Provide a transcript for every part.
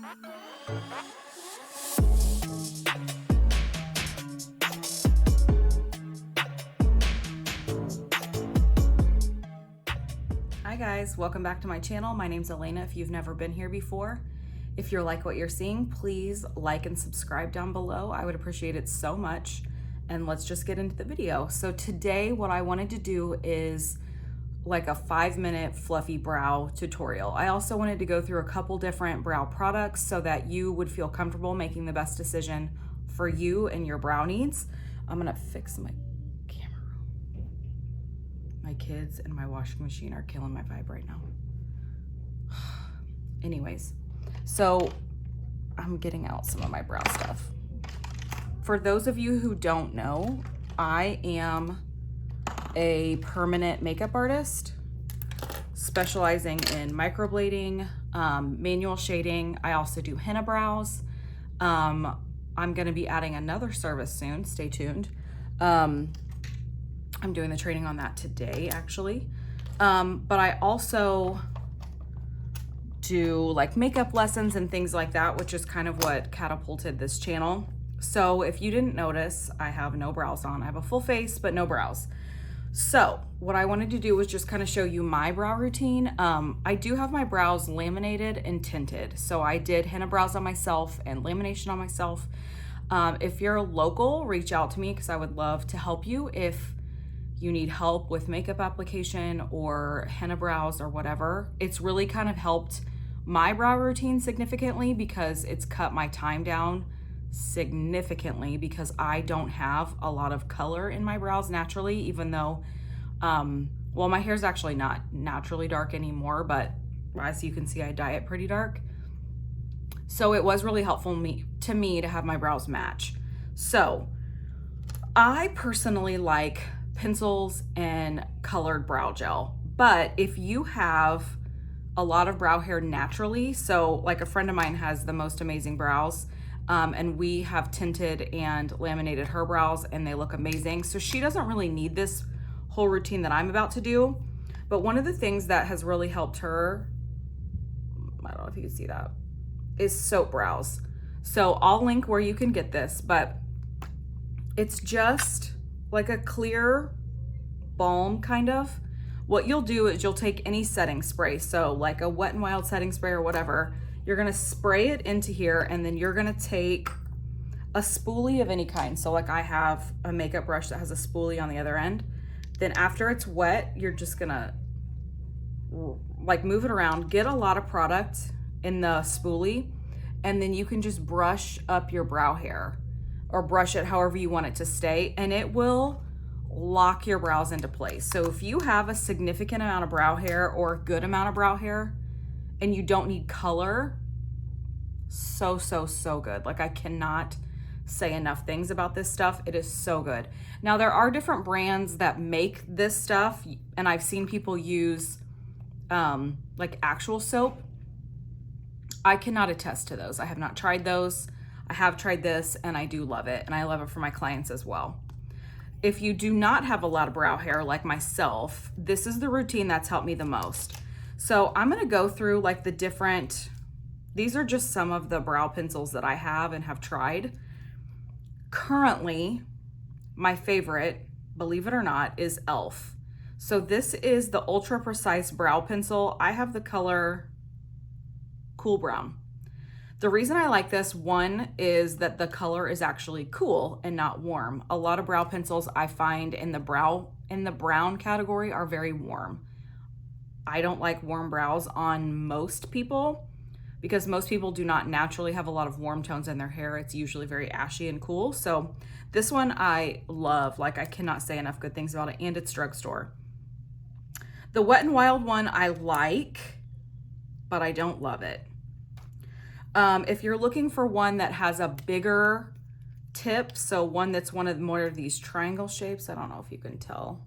Hi guys, welcome back to my channel. My name's Elena if you've never been here before. If you're like what you're seeing, please like and subscribe down below. I would appreciate it so much. And let's just get into the video. So today what I wanted to do is like a 5-minute fluffy brow tutorial. I also wanted to go through a couple different brow products so that you would feel comfortable making the best decision for you and your brow needs. I'm gonna fix my camera. My kids and my washing machine are killing my vibe right now. Anyways, so I'm getting out some of my brow stuff. For those of you who don't know, I am a permanent makeup artist specializing in microblading, manual shading. I also do henna brows. I'm gonna be adding another service soon, stay tuned. I'm doing the training on that today, actually. But I also do like makeup lessons and things like that, which is kind of what catapulted this channel. So if you didn't notice, I have no brows on. I have a full face, but no brows. So what I wanted to do was just kind of show you my brow routine. I do have my brows laminated and tinted. So I did henna brows on myself and lamination on myself. If you're local, reach out to me because I would love to help you if you need help with makeup application or henna brows or whatever. It's really kind of helped my brow routine significantly because it's cut my time down significantly because I don't have a lot of color in my brows naturally, even though, well, my hair's actually not naturally dark anymore, but as you can see, I dye it pretty dark. So it was really helpful to me to have my brows match. So I personally like pencils and colored brow gel, but if you have a lot of brow hair naturally, so like a friend of mine has the most amazing brows, and we have tinted and laminated her brows and they look amazing. So she doesn't really need this whole routine that I'm about to do. But one of the things that has really helped her, I don't know if you can see that, is soap brows. So I'll link where you can get this, but it's just like a clear balm kind of. What you'll do is you'll take any setting spray, so like a Wet n Wild setting spray or whatever, you're gonna spray it into here and then you're gonna take a spoolie of any kind. So like I have a makeup brush that has a spoolie on the other end. Then after it's wet, you're just gonna like move it around, get a lot of product in the spoolie, and then you can just brush up your brow hair or brush it however you want it to stay, and it will lock your brows into place. So if you have a significant amount of brow hair or a good amount of brow hair and you don't need color, so good. Like I cannot say enough things about this stuff. It is so good. Now there are different brands that make this stuff, and I've seen people use like actual soap. I cannot attest to those. I have not tried those. I have tried this and I do love it, and I love it for my clients as well. If you do not have a lot of brow hair like myself, this is the routine that's helped me the most. So I'm gonna go through like the different, these are just some of the brow pencils that I have and have tried. Currently, my favorite, believe it or not, is e.l.f. So this is the Ultra Precise Brow Pencil. I have the color Cool Brown. The reason I like this one is that the color is actually cool and not warm. A lot of brow pencils I find in the brown category are very warm. I don't like warm brows on most people because most people do not naturally have a lot of warm tones in their hair. It's usually very ashy and cool. So this one I love, like I cannot say enough good things about it, and it's drugstore. The Wet n Wild one I like, but I don't love it. If you're looking for one that has a bigger tip, so one that's one of more of these triangle shapes, I don't know if you can tell,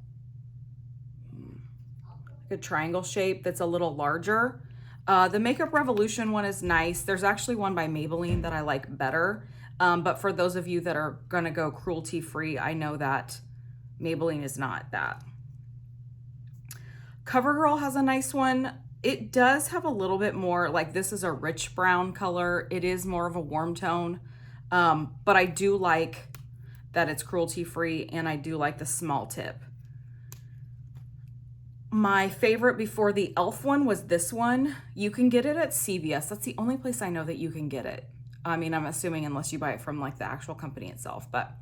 a triangle shape that's a little larger. The Makeup Revolution one is nice. There's actually one by Maybelline that I like better. But for those of you that are gonna go cruelty free, I know that Maybelline is not that. CoverGirl has a nice one. It does have a little bit more, like this is a rich brown color. It is more of a warm tone, but I do like that it's cruelty free, and I do like the small tip. My favorite before the e.l.f. one was this one. You can get it at CVS. That's the only place I know that you can get it. I mean, I'm assuming unless you buy it from like the actual company itself, but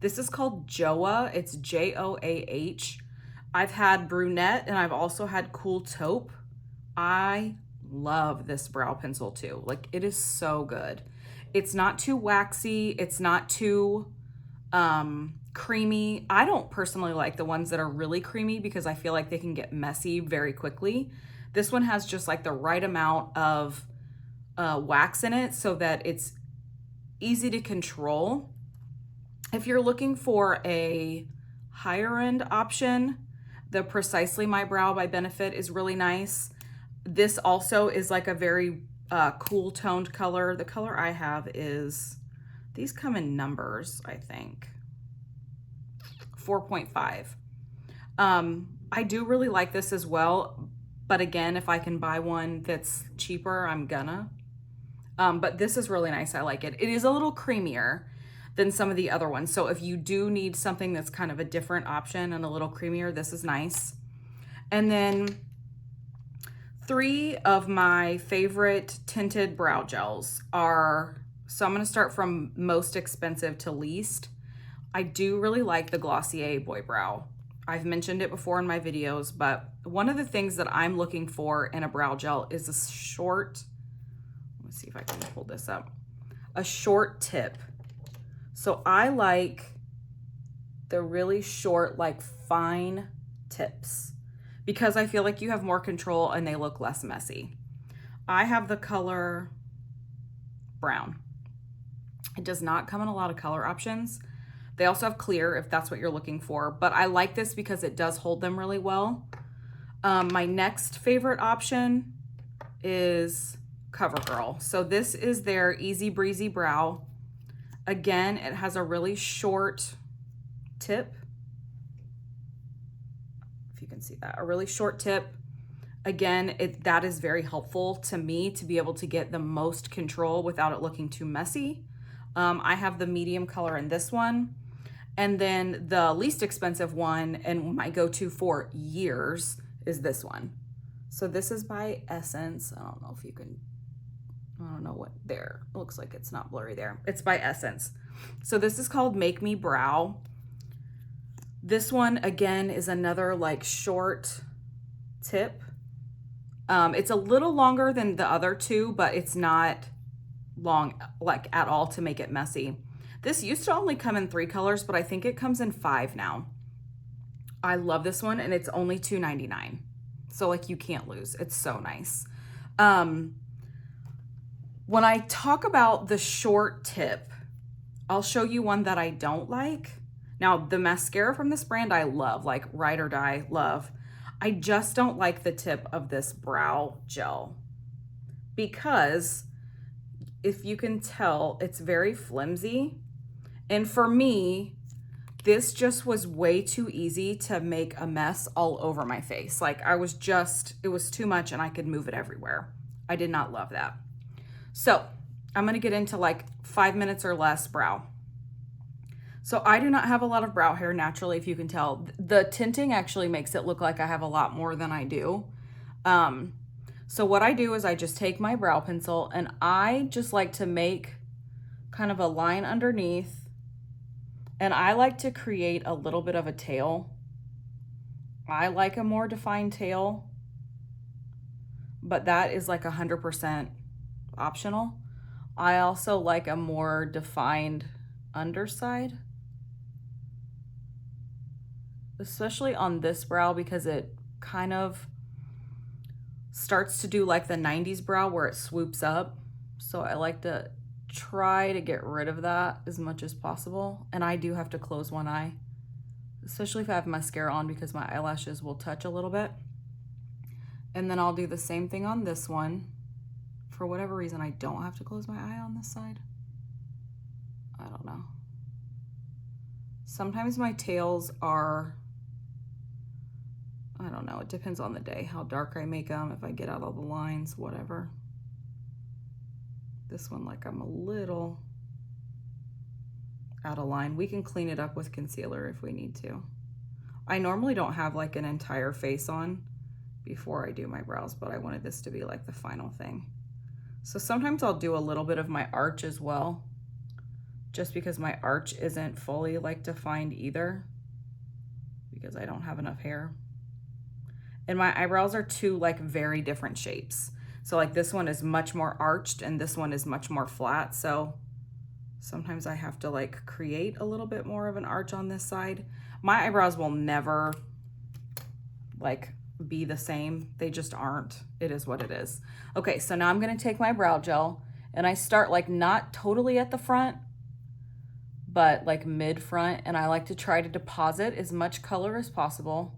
this is called Joah. It's Joah. I've had brunette and I've also had cool taupe. I love this brow pencil too. Like, it is so good. It's not too waxy. It's not too creamy. I don't personally like the ones that are really creamy because I feel like they can get messy very quickly. This one has just like the right amount of wax in it so that it's easy to control. If you're looking for a higher end option, the Precisely My Brow by Benefit is really nice. This also is like a very cool toned color. The color I have is, these come in numbers, I think. 4.5. I do really like this as well, but again, if I can buy one that's cheaper, I'm gonna. But this is really nice. I like it. It is a little creamier than some of the other ones. So if you do need something that's kind of a different option and a little creamier, this is nice. And then 3 of my favorite tinted brow gels are, so I'm going to start from most expensive to least. I do really like the Glossier Boy Brow. I've mentioned it before in my videos, but one of the things that I'm looking for in a brow gel is a short, let's see if I can pull this up, a short tip. So I like the really short, like fine tips because I feel like you have more control and they look less messy. I have the color brown. It does not come in a lot of color options. They also have clear if that's what you're looking for, but I like this because it does hold them really well. My next favorite option is CoverGirl. So this is their Easy Breezy Brow. Again, it has a really short tip. If you can see that, a really short tip. Again, that is very helpful to me to be able to get the most control without it looking too messy. I have the medium color in this one. And then the least expensive one, and my go-to for years, is this one. So this is by Essence. I don't know if you can, I don't know what there. It looks like it's not blurry there. It's by Essence. So this is called Make Me Brow. This one, again, is another like short tip. It's a little longer than the other two, but it's not long like at all to make it messy. This used to only come in 3 colors, but I think it comes in 5 now. I love this one, and it's only $2.99. So like you can't lose. It's so nice. When I talk about the short tip, I'll show you one that I don't like. Now, the mascara from this brand I love, like Ride or Die, love. I just don't like the tip of this brow gel because if you can tell, it's very flimsy. And for me, this just was way too easy to make a mess all over my face. Like it was too much and I could move it everywhere. I did not love that. So I'm gonna get into like 5 minutes or less brow. So I do not have a lot of brow hair naturally, if you can tell. The tinting actually makes it look like I have a lot more than I do. So what I do is I just take my brow pencil and I just like to make kind of a line underneath, and I like to create a little bit of a tail. I like a more defined tail, but that is like 100% optional. I also like a more defined underside, especially on this brow because it kind of starts to do like the 90s brow where it swoops up. So I like to try to get rid of that as much as possible. And I do have to close one eye, especially if I have mascara on because my eyelashes will touch a little bit. And then I'll do the same thing on this one. For whatever reason, I don't have to close my eye on this side. I don't know. Sometimes my tails are I don't know, it depends on the day, how dark I make them, if I get out all the lines, whatever. This one, like, I'm a little out of line. We can clean it up with concealer if we need to. I normally don't have like an entire face on before I do my brows, but I wanted this to be like the final thing. So sometimes I'll do a little bit of my arch as well, just because my arch isn't fully like defined either, because I don't have enough hair. And my eyebrows are two like very different shapes. So like this one is much more arched and this one is much more flat. So sometimes I have to like create a little bit more of an arch on this side. My eyebrows will never like be the same. They just aren't. It is what it is. Okay, so now I'm gonna take my brow gel and I start like not totally at the front, but like mid front, and I like to try to deposit as much color as possible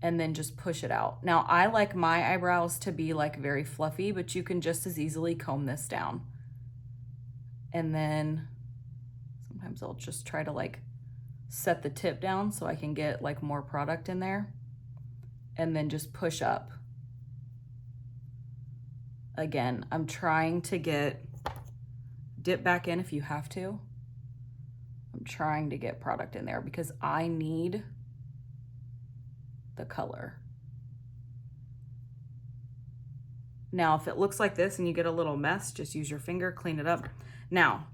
and then just push it out. Now I like my eyebrows to be like very fluffy, but you can just as easily comb this down. And then sometimes I'll just try to like set the tip down so I can get like more product in there, and then just push up. Again, I'm trying to dip back in if you have to. I'm trying to get product in there because I need the color. Now, if it looks like this and you get a little mess, just use your finger, clean it up. Now,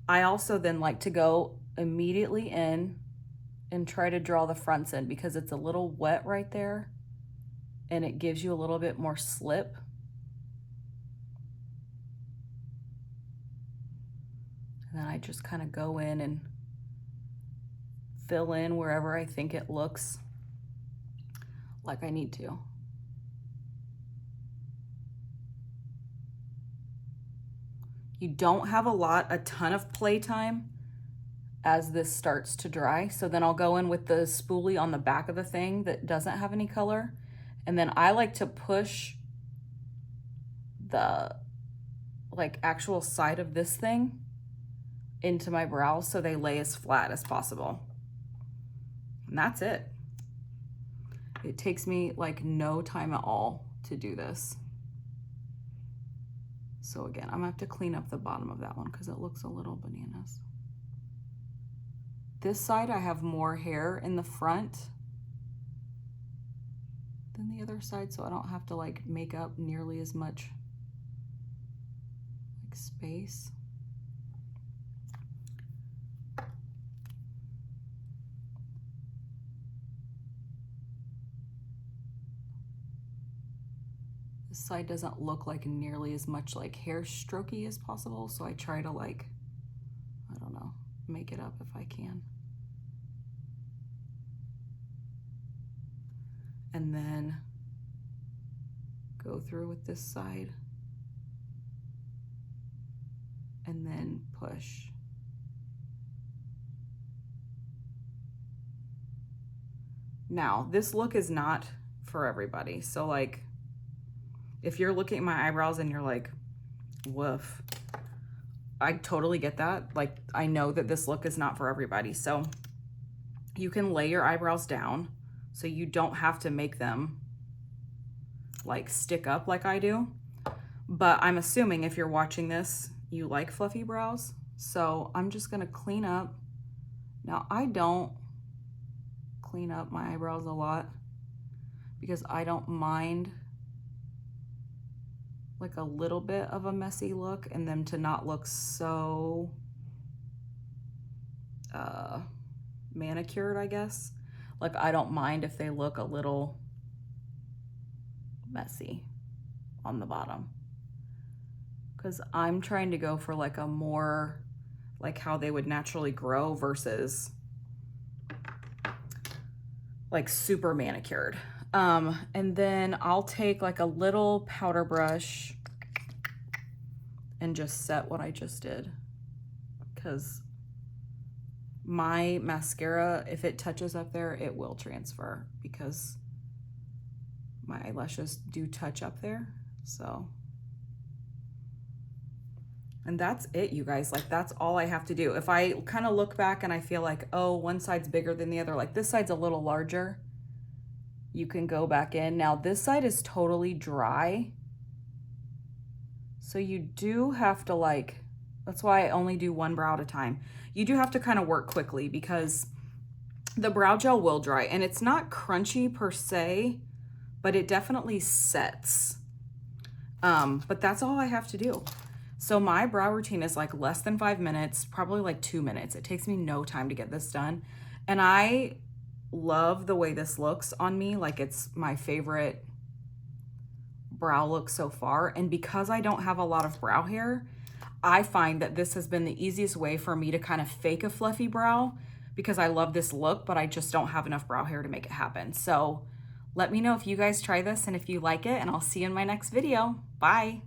I also then like to go immediately in and try to draw the fronts in because it's a little wet right there and it gives you a little bit more slip. And then I just kind of go in and fill in wherever I think it looks like I need to. You don't have a ton of play time as this starts to dry. So then I'll go in with the spoolie on the back of the thing that doesn't have any color. And then I like to push the like actual side of this thing into my brows so they lay as flat as possible. And that's it. It takes me like no time at all to do this. So again, I'm gonna have to clean up the bottom of that one because it looks a little bananas. This side I have more hair in the front than the other side, so I don't have to like make up nearly as much like space. This side doesn't look like nearly as much like hair strokey as possible, so I try to like, I don't know, make it up if I can. And then go through with this side and then push. Now, this look is not for everybody. So like, if you're looking at my eyebrows and you're like, woof, I totally get that. Like, I know that this look is not for everybody. So you can lay your eyebrows down so you don't have to make them like stick up like I do. But I'm assuming if you're watching this, you like fluffy brows. So I'm just gonna clean up. Now, I don't clean up my eyebrows a lot because I don't mind like a little bit of a messy look and them to not look so manicured, I guess. Like, I don't mind if they look a little messy on the bottom because I'm trying to go for like a more like how they would naturally grow versus like super manicured. And then I'll take like a little powder brush and just set what I just did, because my mascara, if it touches up there, it will transfer because my eyelashes do touch up there. So, and that's it, you guys. Like, that's all I have to do. If I kind of look back and I feel like, oh, one side's bigger than the other, like this side's a little larger, you can go back in. Now this side is totally dry. So you do have to like, that's why I only do one brow at a time. You do have to kind of work quickly because the brow gel will dry, and it's not crunchy per se, but it definitely sets. But that's all I have to do. So my brow routine is like less than 5 minutes, probably like 2 minutes. It takes me no time to get this done. And I love the way this looks on me. Like it's my favorite brow look so far. And because I don't have a lot of brow hair, I find that this has been the easiest way for me to kind of fake a fluffy brow because I love this look, but I just don't have enough brow hair to make it happen. So let me know if you guys try this and if you like it, and I'll see you in my next video. Bye.